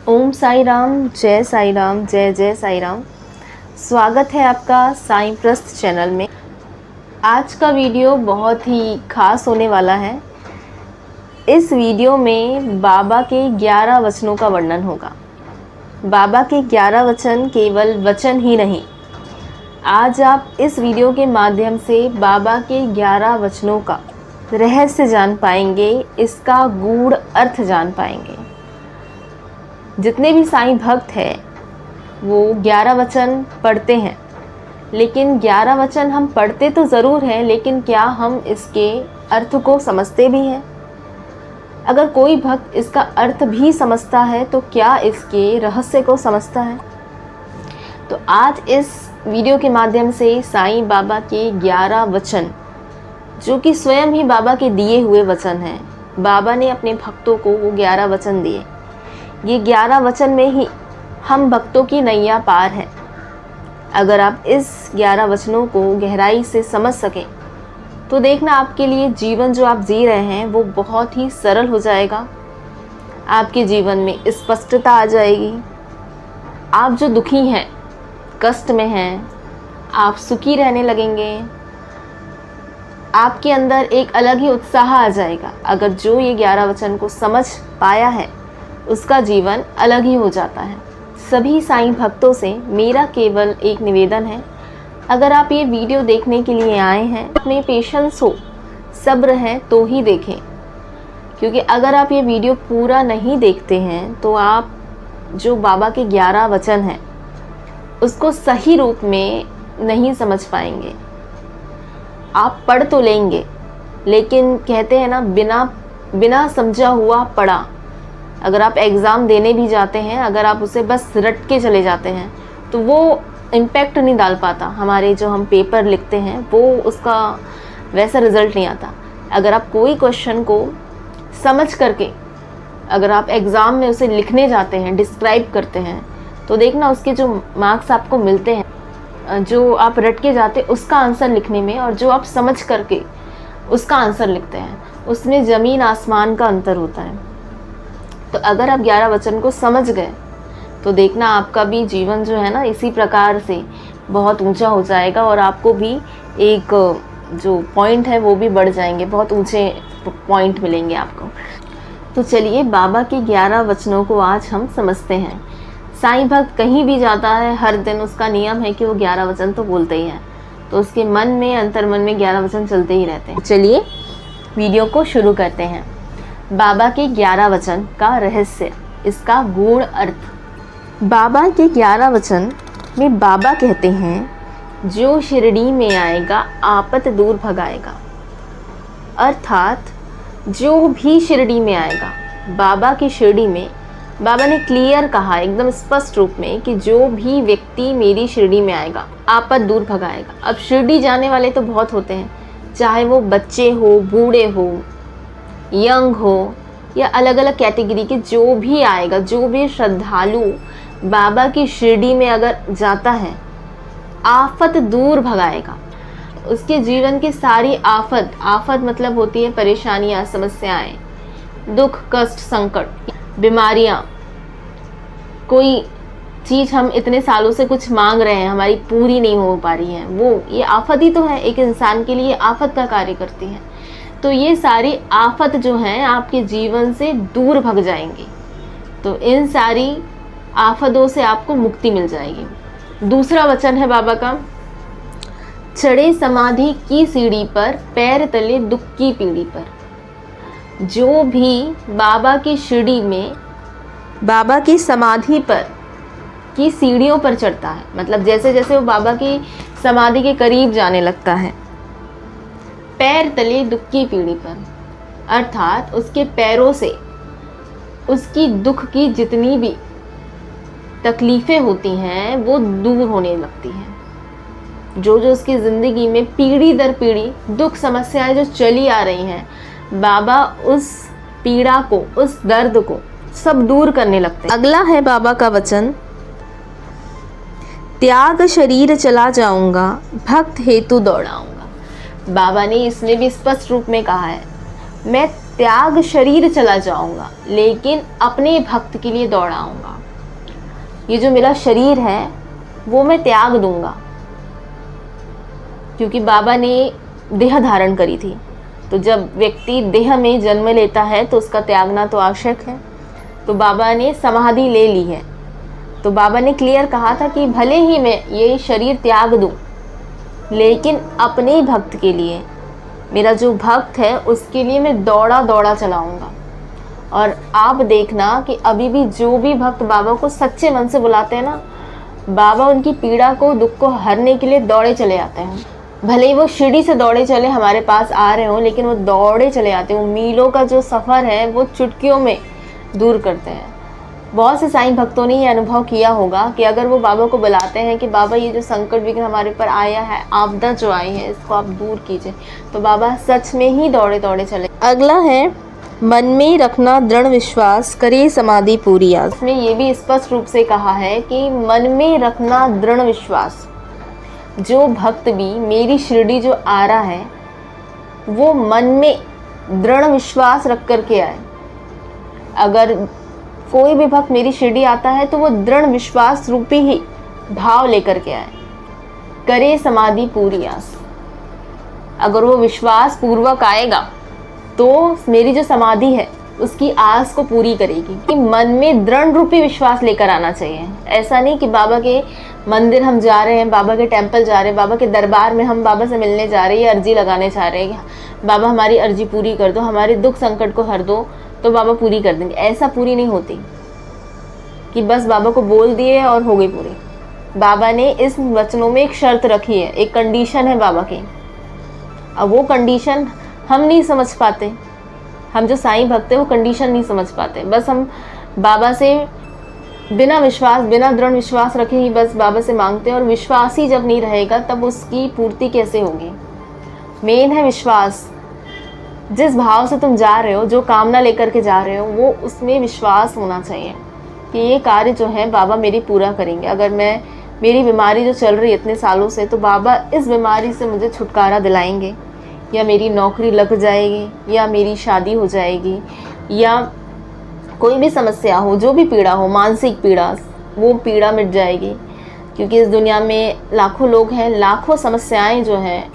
ओम साई राम, जय जय साई राम। स्वागत है आपका साईं प्रस्थ चैनल में। आज का वीडियो बहुत ही खास होने वाला है। इस वीडियो में बाबा के 11 वचनों का वर्णन होगा। बाबा के 11 वचन केवल वचन ही नहीं, आज आप इस वीडियो के माध्यम से बाबा के 11 वचनों का रहस्य जान पाएंगे, इसका गूढ़ अर्थ जान पाएंगे। जितने भी साईं भक्त हैं वो 11 वचन पढ़ते हैं, लेकिन 11 वचन हम पढ़ते तो ज़रूर हैं, लेकिन क्या हम इसके अर्थ को समझते भी हैं? अगर कोई भक्त इसका अर्थ भी समझता है तो क्या इसके रहस्य को समझता है? तो आज इस वीडियो के माध्यम से साईं बाबा के 11 वचन, जो कि स्वयं ही बाबा के दिए हुए वचन हैं, बाबा ने अपने भक्तों को वो 11 वचन दिए। ये 11 वचन में ही हम भक्तों की नैया पार है। अगर आप इस 11 वचनों को गहराई से समझ सकें तो देखना, आपके लिए जीवन जो आप जी रहे हैं वो बहुत ही सरल हो जाएगा। आपके जीवन में स्पष्टता आ जाएगी। आप जो दुखी हैं, कष्ट में हैं, आप सुखी रहने लगेंगे। आपके अंदर एक अलग ही उत्साह आ जाएगा। अगर जो ये 11 वचन को समझ पाया है उसका जीवन अलग ही हो जाता है। सभी साईं भक्तों से मेरा केवल एक निवेदन है, अगर आप ये वीडियो देखने के लिए आए हैं, अपने पेशेंस हो, सब्र है तो ही देखें। क्योंकि अगर आप ये वीडियो पूरा नहीं देखते हैं तो आप जो बाबा के 11 वचन हैं उसको सही रूप में नहीं समझ पाएंगे। आप पढ़ तो लेंगे, लेकिन कहते हैं ना, बिना समझा हुआ पढ़ा। अगर आप एग्ज़ाम देने भी जाते हैं, अगर आप उसे बस रट के चले जाते हैं तो वो इम्पैक्ट नहीं डाल पाता। हमारे जो हम पेपर लिखते हैं वो उसका वैसा रिज़ल्ट नहीं आता। अगर आप कोई क्वेश्चन को समझ करके अगर आप एग्ज़ाम में उसे लिखने जाते हैं, डिस्क्राइब करते हैं, तो देखना उसके जो मार्क्स आपको मिलते हैं, जो आप रट के जाते उसका आंसर लिखने में और जो आप समझ करके उसका आंसर लिखते हैं, उसमें ज़मीन आसमान का अंतर होता है। तो अगर आप 11 वचन को समझ गए तो देखना आपका भी जीवन जो है ना, इसी प्रकार से बहुत ऊंचा हो जाएगा और आपको भी एक जो पॉइंट है वो भी बढ़ जाएंगे, बहुत ऊंचे पॉइंट मिलेंगे आपको। तो चलिए बाबा के 11 वचनों को आज हम समझते हैं। साईं भक्त कहीं भी जाता है, हर दिन उसका नियम है कि वो 11 वचन तो बोलते ही हैं, तो उसके मन में, अंतर्मन में 11 वचन चलते ही रहते हैं। चलिए वीडियो को शुरू करते हैं। बाबा के 11 वचन का रहस्य, इसका गूढ़ अर्थ। बाबा के 11 वचन में बाबा कहते हैं, जो शिरडी में आएगा आपत दूर भगाएगा। अर्थात जो भी शिरडी में आएगा, बाबा की शिरडी में, बाबा ने क्लियर कहा एकदम स्पष्ट रूप में कि जो भी व्यक्ति मेरी शिरडी में आएगा आपत दूर भगाएगा। अब शिरडी जाने वाले तो बहुत होते हैं, चाहे वो बच्चे हो, बूढ़े हो, यंग हो या अलग अलग कैटेगरी के, जो भी आएगा, जो भी श्रद्धालु बाबा की शिरडी में अगर जाता है, आफत दूर भगाएगा। उसके जीवन की सारी आफत मतलब होती है परेशानियां, समस्याएं, दुख, कष्ट, संकट, बीमारियां। कोई चीज़ हम इतने सालों से कुछ मांग रहे हैं, हमारी पूरी नहीं हो पा रही है, वो ये आफत ही तो है। एक इंसान के लिए आफत का कार्य करती है। तो ये सारी आफत जो हैं आपके जीवन से दूर भग जाएंगी। तो इन सारी आफतों से आपको मुक्ति मिल जाएगी। दूसरा वचन है बाबा का, चढ़े समाधि की सीढ़ी पर, पैर तले दुख की पीढ़ी पर। जो भी बाबा की शिरडी में, बाबा की समाधि पर की सीढ़ियों पर चढ़ता है, मतलब जैसे जैसे वो बाबा की समाधि के करीब जाने लगता है, पैर तले दुख की पीढ़ी पर, अर्थात उसके पैरों से उसकी दुख की जितनी भी तकलीफ़ें होती हैं वो दूर होने लगती हैं। जो जो उसकी ज़िंदगी में पीढ़ी दर पीढ़ी दुख, समस्याएं जो चली आ रही हैं, बाबा उस पीड़ा को, उस दर्द को सब दूर करने लगते हैं। अगला है बाबा का वचन, त्याग शरीर चला जाऊंगा, भक्त हेतु दौड़ाऊंगा। बाबा ने इसमें भी स्पष्ट रूप में कहा है, मैं त्याग शरीर चला जाऊंगा लेकिन अपने भक्त के लिए दौड़ाऊंगा। ये जो मेरा शरीर है वो मैं त्याग दूंगा, क्योंकि बाबा ने देह धारण करी थी। तो जब व्यक्ति देह में जन्म लेता है तो उसका त्यागना तो आवश्यक है। तो बाबा ने समाधि ले ली है। तो बाबा ने क्लियर कहा था कि भले ही मैं ये शरीर त्याग दूं, लेकिन अपने ही भक्त के लिए, मेरा जो भक्त है उसके लिए मैं दौड़ा दौड़ा चलाऊंगा। और आप देखना कि अभी भी जो भी भक्त बाबा को सच्चे मन से बुलाते हैं ना, बाबा उनकी पीड़ा को, दुख को हरने के लिए दौड़े चले आते हैं। भले ही वो सीढ़ी से दौड़े चले हमारे पास आ रहे हों, लेकिन वो दौड़े चले आते हैं। वो मीलों का जो सफ़र है वो चुटकियों में दूर करते हैं। बहुत से साईं भक्तों ने ये अनुभव किया होगा कि अगर वो बाबा को बुलाते हैं कि बाबा ये जो संकट विघ्न हमारे पर आया है, आपदा जो आई है, इसको आप दूर कीजिए, तो बाबा सच में ही दौड़े दौड़े चले। अगला है मन में रखना दृढ़ विश्वास, करे समाधि पूरी आस। इसमें ये भी स्पष्ट रूप से कहा है कि मन में रखना दृढ़ विश्वास। जो भक्त भी मेरी शिरडी जो आ रहा है वो मन में दृढ़ विश्वास रख कर के आए। अगर कोई भी भक्त मेरी शिरडी आता है तो वो दृढ़ विश्वास रूपी ही भाव लेकर के आए। करे समाधि पूरी आस। अगर वो विश्वास पूर्वक आएगा तो मेरी जो समाधि है उसकी आस को पूरी करेगी। कि मन में दृढ़ रूपी विश्वास लेकर आना चाहिए। ऐसा नहीं कि बाबा के मंदिर हम जा रहे हैं, बाबा के टेंपल जा रहे हैं, बाबा के दरबार में हम बाबा से मिलने जा रहे हैं, अर्जी लगाने जा रहे हैं, बाबा हमारी अर्जी पूरी कर दो, हमारे दुख संकट को हर दो, तो बाबा पूरी कर देंगे। ऐसा पूरी नहीं होती कि बस बाबा को बोल दिए और हो गई पूरी। बाबा ने इस वचनों में एक शर्त रखी है, एक कंडीशन है बाबा की। अब वो कंडीशन हम नहीं समझ पाते। हम जो साईं भक्त हैं वो कंडीशन नहीं समझ पाते। बस हम बाबा से बिना विश्वास, बिना दृढ़ विश्वास रखे ही बस बाबा से मांगते हैं, और विश्वास ही जब नहीं रहेगा तब उसकी पूर्ति कैसे होगी। मेन है विश्वास। जिस भाव से तुम जा रहे हो, जो कामना लेकर के जा रहे हो, वो उसमें विश्वास होना चाहिए कि ये कार्य जो है बाबा मेरी पूरा करेंगे। अगर मेरी बीमारी जो चल रही है इतने सालों से, तो बाबा इस बीमारी से मुझे छुटकारा दिलाएंगे, या मेरी नौकरी लग जाएगी, या मेरी शादी हो जाएगी, या कोई भी समस्या हो, जो भी पीड़ा हो, मानसिक पीड़ा, वो पीड़ा मिट जाएगी। क्योंकि इस दुनिया में लाखों लोग हैं, लाखों समस्याएं जो हैं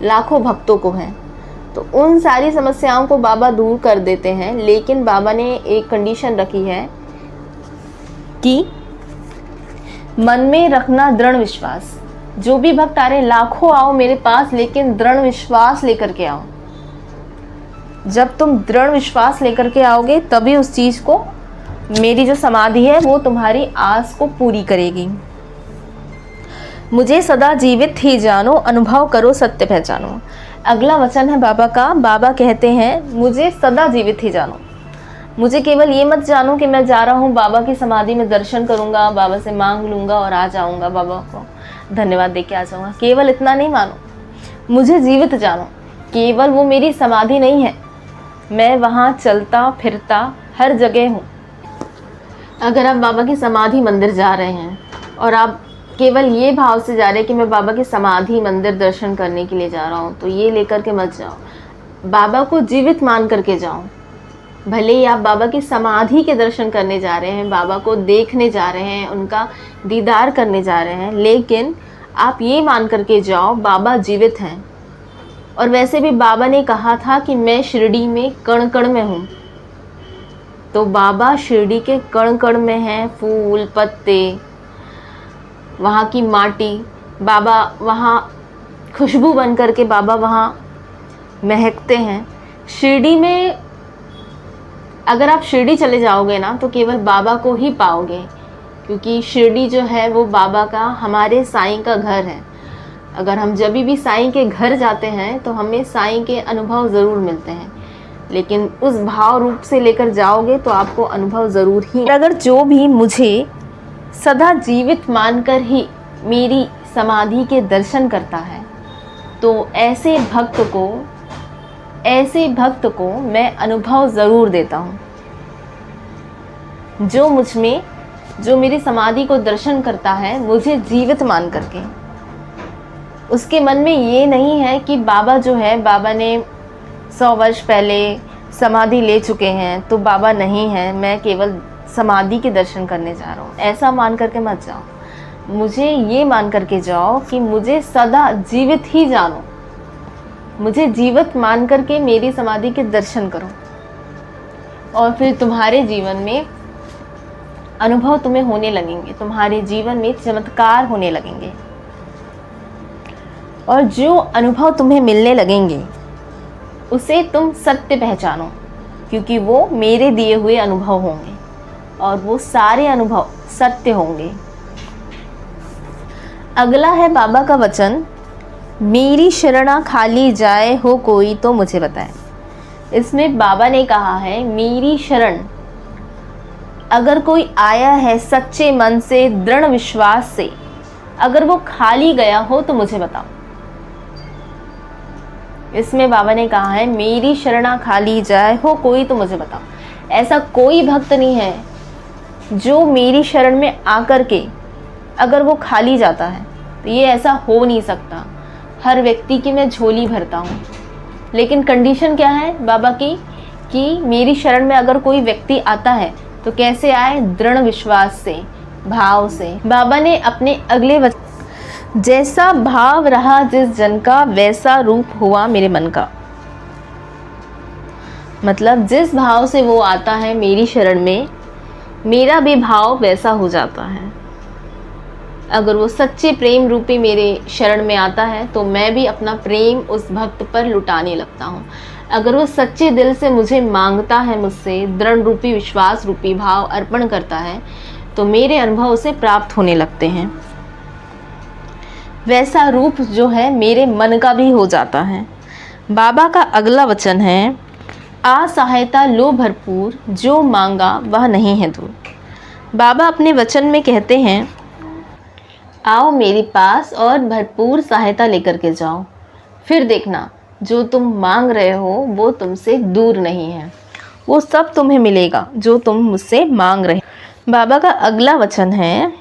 लाखों भक्तों को हैं, तो उन सारी समस्याओं को बाबा दूर कर देते हैं। लेकिन बाबा ने एक कंडीशन रखी है कि मन में रखना दृढ़ विश्वास। जो भी भक्त आ रहे, लाखों आओ मेरे पास, लेकिन दृढ़ विश्वास लेकर के आओ। जब तुम दृढ़ विश्वास लेकर के आओगे तभी उस चीज़ को, मेरी जो समाधि है वो तुम्हारी आस को पूरी करेगी। मुझे सदा जीवित ही जानो, अनुभव करो सत्य पहचानो। अगला वचन है बाबा का। बाबा कहते हैं मुझे सदा जीवित ही जानो। मुझे केवल ये मत जानो कि मैं जा रहा हूँ बाबा की समाधि में दर्शन करूँगा, बाबा से मांग लूँगा और आ जाऊँगा, बाबा को धन्यवाद दे के आ जाऊँगा। केवल इतना नहीं मानो, मुझे जीवित जानो। केवल वो मेरी समाधि नहीं है, मैं वहाँ चलता फिरता हर जगह हूँ। अगर आप बाबा की समाधि मंदिर जा रहे हैं और आप केवल ये भाव से जा रहे हैं कि मैं बाबा की समाधि मंदिर दर्शन करने के लिए जा रहा हूँ, तो ये लेकर के मत जाओ। बाबा को जीवित मान करके जाओ। भले ही आप बाबा की समाधि के दर्शन करने जा रहे हैं, बाबा को देखने जा रहे हैं, उनका दीदार करने जा रहे हैं, लेकिन आप ये मान करके जाओ बाबा जीवित हैं। और वैसे भी बाबा ने कहा था कि मैं शिरडी में कण कण में हूँ, तो बाबा शिरडी के कण कण में हैं। फूल पत्ते, वहाँ की माटी, बाबा वहाँ खुशबू बन करके बाबा वहाँ महकते हैं। शिरडी में अगर आप शिरडी चले जाओगे ना तो केवल बाबा को ही पाओगे, क्योंकि शिरडी जो है वो बाबा का, हमारे साईं का घर है। अगर हम जब भी साईं के घर जाते हैं तो हमें साईं के अनुभव ज़रूर मिलते हैं, लेकिन उस भाव रूप से लेकर जाओगे तो आपको अनुभव ज़रूर ही। अगर जो भी मुझे सदा जीवित मानकर ही मेरी समाधि के दर्शन करता है, तो ऐसे भक्त को मैं अनुभव ज़रूर देता हूँ। जो मुझ में, जो मेरी समाधि को दर्शन करता है मुझे जीवित मान करके, उसके मन में ये नहीं है कि बाबा जो है, बाबा ने 100 वर्ष पहले समाधि ले चुके हैं तो बाबा नहीं है, मैं केवल समाधि के दर्शन करने जा रहा हूँ, ऐसा मान करके मत जाओ। मुझे ये मान करके जाओ कि मुझे सदा जीवित ही जानो, मुझे जीवित मान करके मेरी समाधि के दर्शन करो, और फिर तुम्हारे जीवन में अनुभव तुम्हें होने लगेंगे, तुम्हारे जीवन में चमत्कार होने लगेंगे। और जो अनुभव तुम्हें मिलने लगेंगे उसे तुम सत्य पहचानो, क्योंकि वो मेरे दिए हुए अनुभव होंगे और वो सारे अनुभव सत्य होंगे। अगला है बाबा का वचन, मेरी शरणा खाली जाए हो कोई तो मुझे बताए। इसमें बाबा ने कहा है मेरी शरण, अगर कोई आया है सच्चे मन से, दृढ़ विश्वास से, अगर वो खाली गया हो तो मुझे बताओ। इसमें बाबा ने कहा है मेरी शरणा खाली जाए हो कोई तो मुझे बताओ। ऐसा कोई भक्त नहीं है जो मेरी शरण में आकर के अगर वो खाली जाता है, तो ये ऐसा हो नहीं सकता। हर व्यक्ति की मैं झोली भरता हूँ, लेकिन कंडीशन क्या है बाबा की कि मेरी शरण में अगर कोई व्यक्ति आता है तो कैसे आए, दृढ़ विश्वास से, भाव से। बाबा ने अपने अगले वचन, जैसा भाव रहा जिस जन का वैसा रूप हुआ मेरे मन का। मतलब जिस भाव से वो आता है मेरी शरण में, मेरा भी भाव वैसा हो जाता है। अगर वो सच्चे प्रेम रूपी मेरे शरण में आता है तो मैं भी अपना प्रेम उस भक्त पर लुटाने लगता हूँ। अगर वो सच्चे दिल से मुझे मांगता है, मुझसे दृढ़ रूपी विश्वास रूपी भाव अर्पण करता है, तो मेरे अनुभव उसे प्राप्त होने लगते हैं। वैसा रूप जो है मेरे मन का भी हो जाता है। बाबा का अगला वचन है, आ सहायता लो भरपूर, जो मांगा वह नहीं है दूर। बाबा अपने वचन में कहते हैं, आओ मेरे पास और भरपूर सहायता लेकर के जाओ, फिर देखना जो तुम मांग रहे हो वो तुमसे दूर नहीं है, वो सब तुम्हें मिलेगा जो तुम मुझसे मांग रहे हो। बाबा का अगला वचन है,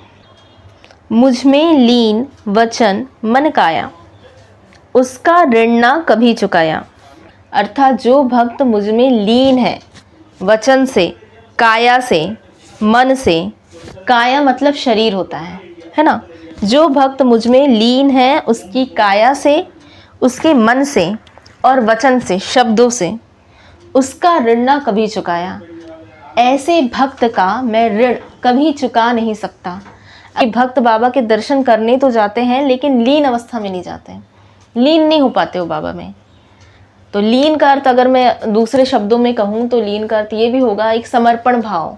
मुझ में लीन वचन मन काया, उसका ऋण ना कभी चुकाया। अर्थात जो भक्त मुझ में लीन है, वचन से, काया से, मन से, काया मतलब शरीर होता है ना। जो भक्त मुझ में लीन है उसकी काया से, उसके मन से और वचन से, शब्दों से, उसका ऋण ना कभी चुकाया। ऐसे भक्त का मैं ऋण कभी चुका नहीं सकता। भक्त बाबा के दर्शन करने तो जाते हैं लेकिन लीन अवस्था में नहीं जाते हैं, लीन नहीं हो पाते हो बाबा में। तो लीन का अर्थ अगर मैं दूसरे शब्दों में कहूँ तो लीन का अर्थ ये भी होगा एक समर्पण भाव,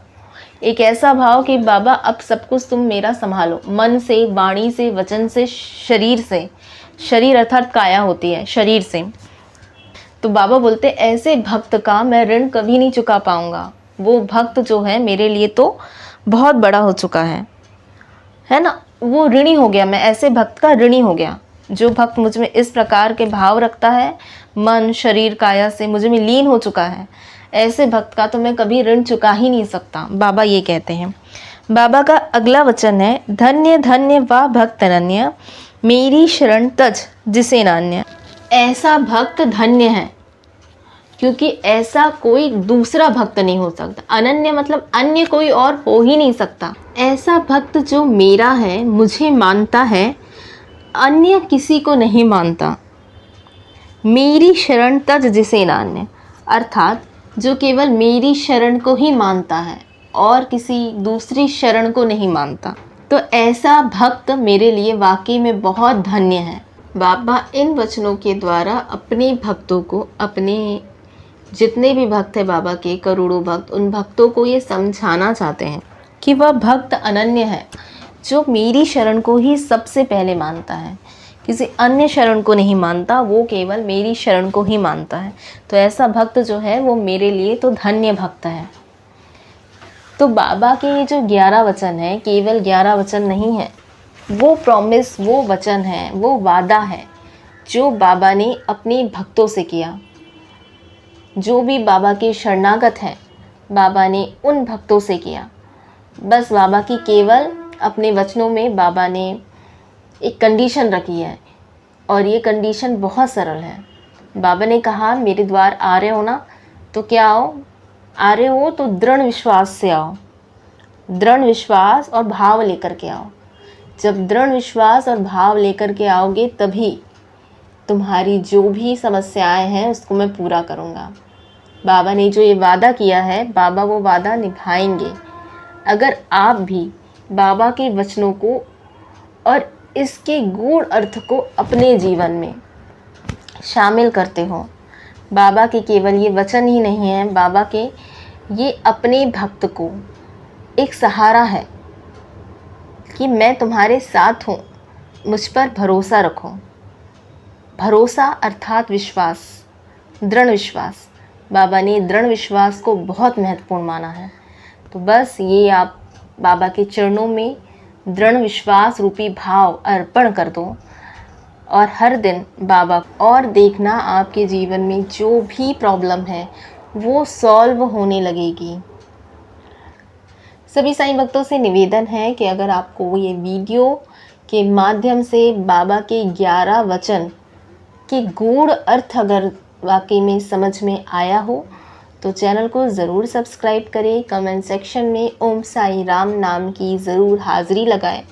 एक ऐसा भाव कि बाबा अब सब कुछ तुम मेरा संभालो, मन से, वाणी से, वचन से, शरीर से। शरीर अर्थात काया होती है, शरीर से। तो बाबा बोलते ऐसे भक्त का मैं ऋण कभी नहीं चुका पाऊंगा। वो भक्त जो है मेरे लिए तो बहुत बड़ा हो चुका है ना, वो ऋणी हो गया, मैं ऐसे भक्त का ऋणी हो गया। जो भक्त मुझ में इस प्रकार के भाव रखता है, मन, शरीर, काया से मुझ में लीन हो चुका है, ऐसे भक्त का तो मैं कभी ऋण चुका ही नहीं सकता, बाबा ये कहते हैं। बाबा का अगला वचन है, धन्य धन्य वाह भक्त अनन्य, मेरी शरण तज जिसे नान्य। ऐसा भक्त धन्य है क्योंकि ऐसा कोई दूसरा भक्त नहीं हो सकता। अनन्य मतलब अन्य कोई और हो ही नहीं सकता। ऐसा भक्त जो मेरा है, मुझे मानता है, अन्य किसी को नहीं मानता। मेरी शरण तज जिसे नान्य, अर्थात जो केवल मेरी शरण को ही मानता है और किसी दूसरी शरण को नहीं मानता। तो ऐसा भक्त मेरे लिए वाकई में बहुत धन्य है। बाबा इन वचनों के द्वारा अपने भक्तों को, अपने जितने भी भक्त हैं बाबा के, करोड़ों भक्त, उन भक्तों को ये समझाना चाहते हैं कि वह भक्त अनन्य है जो मेरी शरण को ही सबसे पहले मानता है, किसी अन्य शरण को नहीं मानता, वो केवल मेरी शरण को ही मानता है। तो ऐसा भक्त जो है वो मेरे लिए तो धन्य भक्त है। तो बाबा के ये जो 11 वचन है, केवल 11 वचन नहीं है, वो प्रॉमिस, वो वचन है, वो वादा है जो बाबा ने अपने भक्तों से किया। जो भी बाबा के शरणागत हैं, बाबा ने उन भक्तों से किया। बस बाबा की केवल अपने वचनों में बाबा ने एक कंडीशन रखी है, और ये कंडीशन बहुत सरल है। बाबा ने कहा मेरे द्वार आ रहे हो ना, तो क्या आओ, आ रहे हो तो दृढ़ विश्वास से आओ, दृढ़ विश्वास और भाव लेकर के आओ। जब दृढ़ विश्वास और भाव लेकर के आओगे तभी तुम्हारी जो भी समस्याएं हैं उसको मैं पूरा करूँगा। बाबा ने जो ये वादा किया है, बाबा वो वादा निभाएंगे। अगर आप भी बाबा के वचनों को और इसके गूढ़ अर्थ को अपने जीवन में शामिल करते हो, बाबा के केवल ये वचन ही नहीं है, बाबा के ये अपने भक्त को एक सहारा है कि मैं तुम्हारे साथ हूँ, मुझ पर भरोसा रखो। भरोसा अर्थात विश्वास, दृढ़ विश्वास। बाबा ने दृढ़ विश्वास को बहुत महत्वपूर्ण माना है। तो बस ये आप बाबा के चरणों में दृढ़ विश्वास रूपी भाव अर्पण कर दो और हर दिन बाबा और देखना आपके जीवन में जो भी प्रॉब्लम है वो सॉल्व होने लगेगी। सभी साईं भक्तों से निवेदन है कि अगर आपको ये वीडियो के माध्यम से बाबा के 11 वचन के गूढ़ अर्थ अगर वाकई में समझ में आया हो तो चैनल को ज़रूर सब्सक्राइब करें। कमेंट सेक्शन में ओम साई राम नाम की ज़रूर हाज़िरी लगाएं।